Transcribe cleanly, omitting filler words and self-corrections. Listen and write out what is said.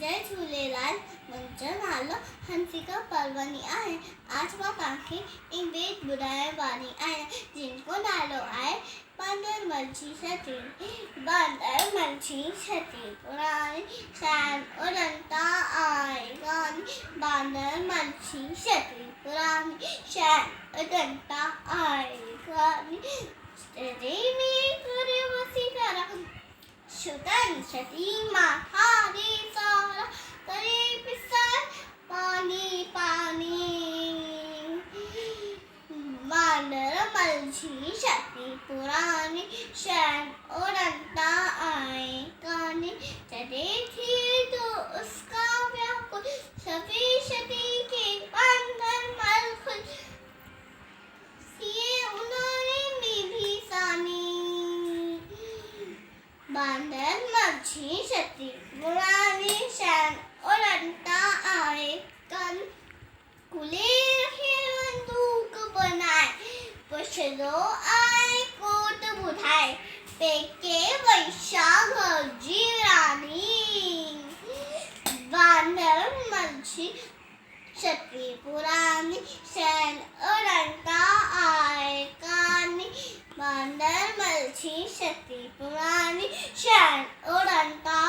जय झूलेलाल। मुंहिंजो नालो हंसिका परवनी आहे। आज मां तव्हांखे एक बेत ॿुधाइण वारी आहियां जिनको नालो आहे बांदर मच्छी सती। बांदर मच्छी सती पुरानी शान उड़ता आएगा। बांदर मच्छी सती पुरानी शान उड़ता आएगा। शुतन सती माथारी सारा करे पिसार पानी पानी। बांदर मच्छी सती पुरानी शान उड़ता आएगा। चले थी तो उसका व्याकुल सफी सती के बांदर मल सिए उन्होंने भी सानी। बांदर मच्छी सती पुरानी शान उड़ता आएगा। खुले रखे बंदूक बनाए पुछलो आए कोट बुधाए पेके वैशाख जीरानी। बांदर मच्छी सती पुरानी शान उड़ता आएगा। बांदर मच्छी सती पुरानी शान उड़ता